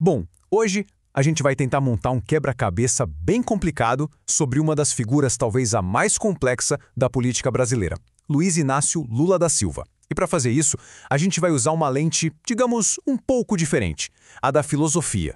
Bom, hoje a gente vai tentar montar um quebra-cabeça bem complicado sobre uma das figuras talvez a mais complexa da política brasileira, Luiz Inácio Lula da Silva. E para fazer isso, a gente vai usar uma lente, digamos, um pouco diferente, a da filosofia.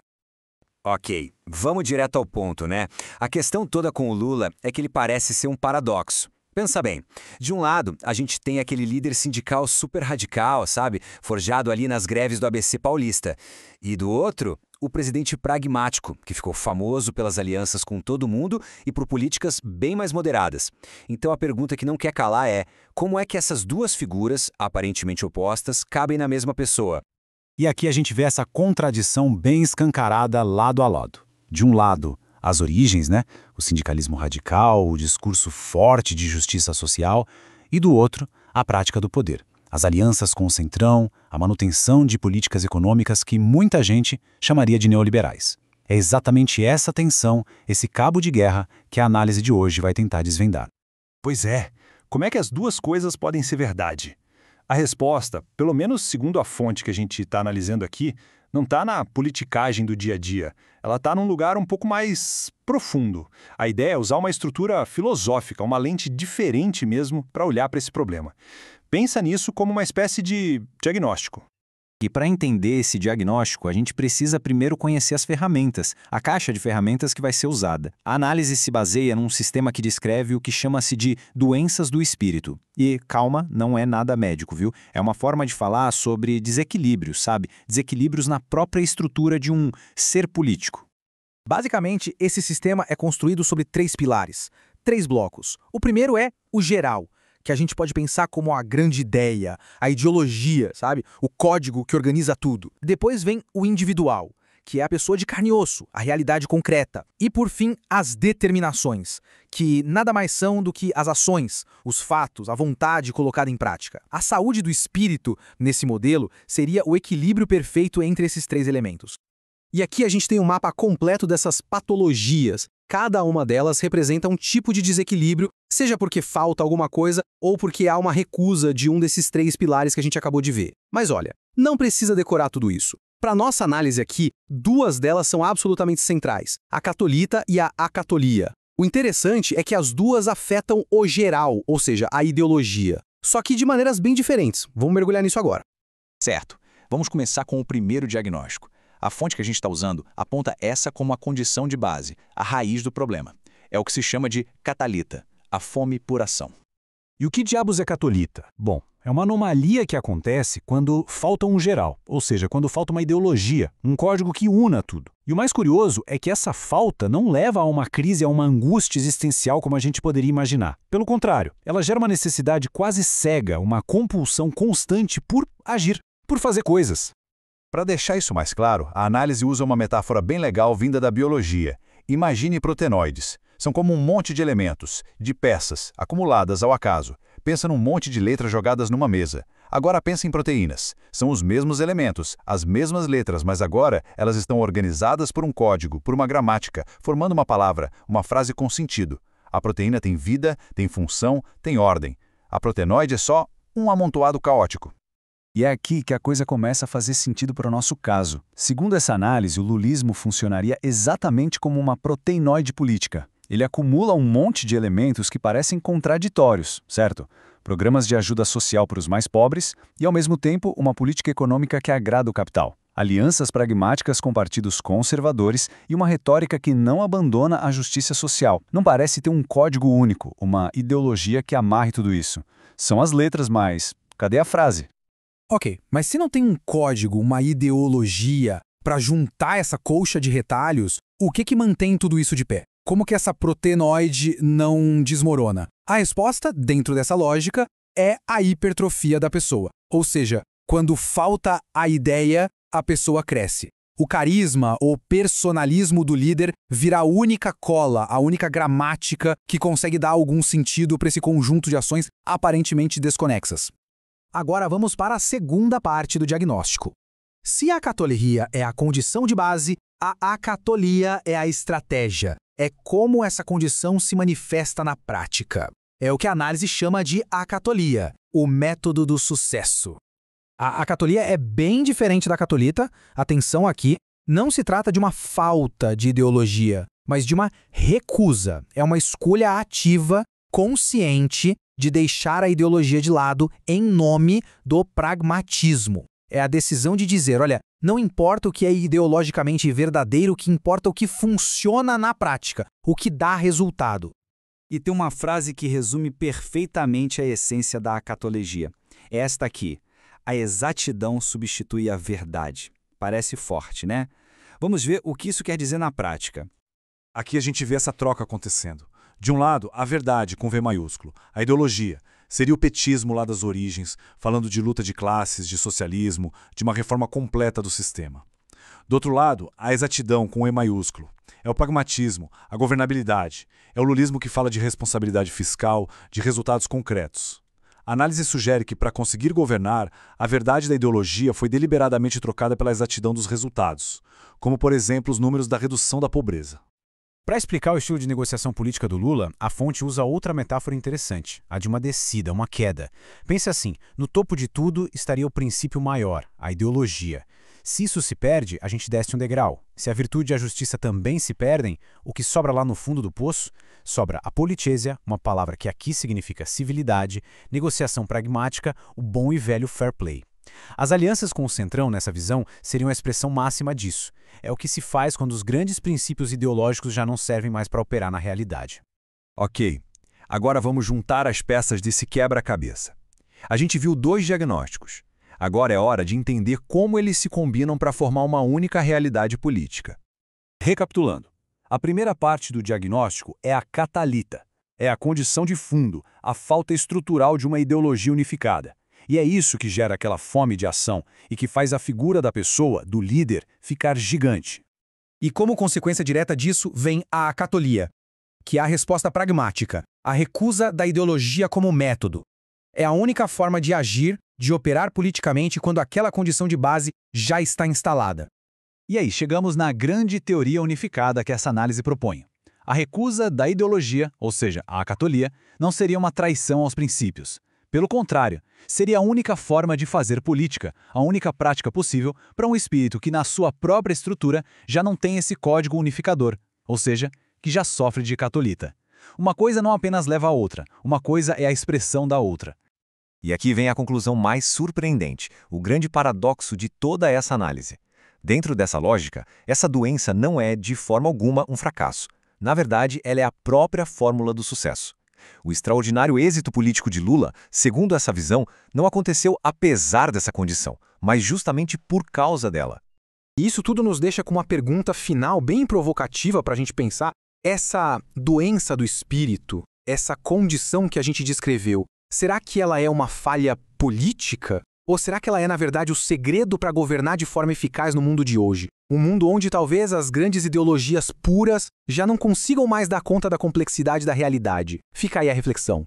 Ok, vamos direto ao ponto, né? A questão toda com o Lula é que ele parece ser um paradoxo. Pensa bem, de um lado, a gente tem aquele líder sindical super radical, sabe? Forjado ali nas greves do ABC Paulista. E do outro, o presidente pragmático, que ficou famoso pelas alianças com todo mundo e por políticas bem mais moderadas. Então a pergunta que não quer calar é: como é que essas duas figuras, aparentemente opostas, cabem na mesma pessoa? E aqui a gente vê essa contradição bem escancarada lado a lado. De um lado, as origens, né? O sindicalismo radical, o discurso forte de justiça social, e do outro, a prática do poder. As alianças com o centrão, a manutenção de políticas econômicas que muita gente chamaria de neoliberais. É exatamente essa tensão, esse cabo de guerra, que a análise de hoje vai tentar desvendar. Pois é, como é que as duas coisas podem ser verdade? A resposta, pelo menos segundo a fonte que a gente está analisando aqui, não está na politicagem do dia a dia. Ela está num lugar um pouco mais profundo. A ideia é usar uma estrutura filosófica, uma lente diferente mesmo para olhar para esse problema. Pensa nisso como uma espécie de diagnóstico. E para entender esse diagnóstico, a gente precisa primeiro conhecer as ferramentas, a caixa de ferramentas que vai ser usada. A análise se baseia num sistema que descreve o que chama-se de doenças do espírito. E, calma, não é nada médico, viu? É uma forma de falar sobre desequilíbrios, sabe? Desequilíbrios na própria estrutura de um ser político. Basicamente, esse sistema é construído sobre 3 pilares, 3 blocos. O primeiro é o geral, que a gente pode pensar como a grande ideia, a ideologia, sabe? O código que organiza tudo. Depois vem o individual, que é a pessoa de carne e osso, a realidade concreta. E por fim, as determinações, que nada mais são do que as ações, os fatos, a vontade colocada em prática. A saúde do espírito, nesse modelo, seria o equilíbrio perfeito entre esses 3 elementos. E aqui a gente tem um mapa completo dessas patologias. Cada uma delas representa um tipo de desequilíbrio, seja porque falta alguma coisa ou porque há uma recusa de um desses 3 pilares que a gente acabou de ver. Mas olha, não precisa decorar tudo isso. Para nossa análise aqui, 2 delas são absolutamente centrais, a catolita e a acatolia. O interessante é que as duas afetam o geral, ou seja, a ideologia. Só que de maneiras bem diferentes. Vamos mergulhar nisso agora. Certo. Vamos começar com o primeiro diagnóstico. A fonte que a gente está usando aponta essa como a condição de base, a raiz do problema. É o que se chama de catalita, a fome por ação. E o que diabos é catolita? Bom, é uma anomalia que acontece quando falta um geral, ou seja, quando falta uma ideologia, um código que una tudo. E o mais curioso é que essa falta não leva a uma crise, a uma angústia existencial como a gente poderia imaginar. Pelo contrário, ela gera uma necessidade quase cega, uma compulsão constante por agir, por fazer coisas. Para deixar isso mais claro, a análise usa uma metáfora bem legal vinda da biologia. Imagine protenoides. São como um monte de elementos, de peças, acumuladas ao acaso. Pensa num monte de letras jogadas numa mesa. Agora pensa em proteínas. São os mesmos elementos, as mesmas letras, mas agora elas estão organizadas por um código, por uma gramática, formando uma palavra, uma frase com sentido. A proteína tem vida, tem função, tem ordem. A protenoide é só um amontoado caótico. E é aqui que a coisa começa a fazer sentido para o nosso caso. Segundo essa análise, o lulismo funcionaria exatamente como uma proteinoide política. Ele acumula um monte de elementos que parecem contraditórios, certo? Programas de ajuda social para os mais pobres e, ao mesmo tempo, uma política econômica que agrada o capital. Alianças pragmáticas com partidos conservadores e uma retórica que não abandona a justiça social. Não parece ter um código único, uma ideologia que amarre tudo isso. São as letras, mas cadê a frase? Ok, mas se não tem um código, uma ideologia, para juntar essa colcha de retalhos, o que mantém tudo isso de pé? Como que essa proteinoide não desmorona? A resposta, dentro dessa lógica, é a hipertrofia da pessoa. Ou seja, quando falta a ideia, a pessoa cresce. O carisma ou personalismo do líder vira a única cola, a única gramática que consegue dar algum sentido para esse conjunto de ações aparentemente desconexas. Agora vamos para a segunda parte do diagnóstico. Se a acatolia é a condição de base, a acatolia é a estratégia. É como essa condição se manifesta na prática. É o que a análise chama de acatolia, o método do sucesso. A acatolia é bem diferente da catolita, atenção aqui, Não se trata de uma falta de ideologia, mas de uma recusa. É uma escolha ativa, consciente, de deixar a ideologia de lado em nome do pragmatismo. É a decisão de dizer, olha, não importa o que é ideologicamente verdadeiro, o que importa é o que funciona na prática, o que dá resultado. E tem uma frase que resume perfeitamente a essência da acatologia. É esta aqui: a exatidão substitui a verdade. Parece forte, né? Vamos ver o que isso quer dizer na prática. Aqui a gente vê essa troca acontecendo. De um lado, a verdade, com V maiúsculo, a ideologia. Seria o petismo lá das origens, falando de luta de classes, de socialismo, de uma reforma completa do sistema. Do outro lado, a exatidão, com E maiúsculo. É o pragmatismo, a governabilidade. É o lulismo que fala de responsabilidade fiscal, de resultados concretos. A análise sugere que, para conseguir governar, a verdade da ideologia foi deliberadamente trocada pela exatidão dos resultados, como, por exemplo, os números da redução da pobreza. Para explicar o estilo de negociação política do Lula, a fonte usa outra metáfora interessante, a de uma descida, uma queda. Pense assim, no topo de tudo estaria o princípio maior, a ideologia. Se isso se perde, a gente desce um degrau. Se a virtude e a justiça também se perdem, o que sobra lá no fundo do poço? Sobra a politêsia, uma palavra que aqui significa civilidade, negociação pragmática, o bom e velho fair play. As alianças com o Centrão, nessa visão, seriam a expressão máxima disso. É o que se faz quando os grandes princípios ideológicos já não servem mais para operar na realidade. Ok, agora vamos juntar as peças desse quebra-cabeça. A gente viu 2 diagnósticos. Agora é hora de entender como eles se combinam para formar uma única realidade política. Recapitulando, a primeira parte do diagnóstico é a catalita. É a condição de fundo, a falta estrutural de uma ideologia unificada. E é isso que gera aquela fome de ação e que faz a figura da pessoa, do líder, ficar gigante. E como consequência direta disso vem a acatolia, que é a resposta pragmática, a recusa da ideologia como método. É a única forma de agir, de operar politicamente quando aquela condição de base já está instalada. E aí, chegamos na grande teoria unificada que essa análise propõe. A recusa da ideologia, ou seja, a acatolia, não seria uma traição aos princípios. Pelo contrário, seria a única forma de fazer política, a única prática possível para um espírito que, na sua própria estrutura, já não tem esse código unificador, ou seja, que já sofre de catolita. Uma coisa não apenas leva a outra, uma coisa é a expressão da outra. E aqui vem a conclusão mais surpreendente, o grande paradoxo de toda essa análise. Dentro dessa lógica, essa doença não é, de forma alguma, um fracasso. Na verdade, ela é a própria fórmula do sucesso. O extraordinário êxito político de Lula, segundo essa visão, não aconteceu apesar dessa condição, mas justamente por causa dela. E isso tudo nos deixa com uma pergunta final bem provocativa para a gente pensar. Essa doença do espírito, essa condição que a gente descreveu, será que ela é uma falha política? Ou será que ela é, na verdade, o segredo para governar de forma eficaz no mundo de hoje? Um mundo onde talvez as grandes ideologias puras já não consigam mais dar conta da complexidade da realidade. Fica aí a reflexão.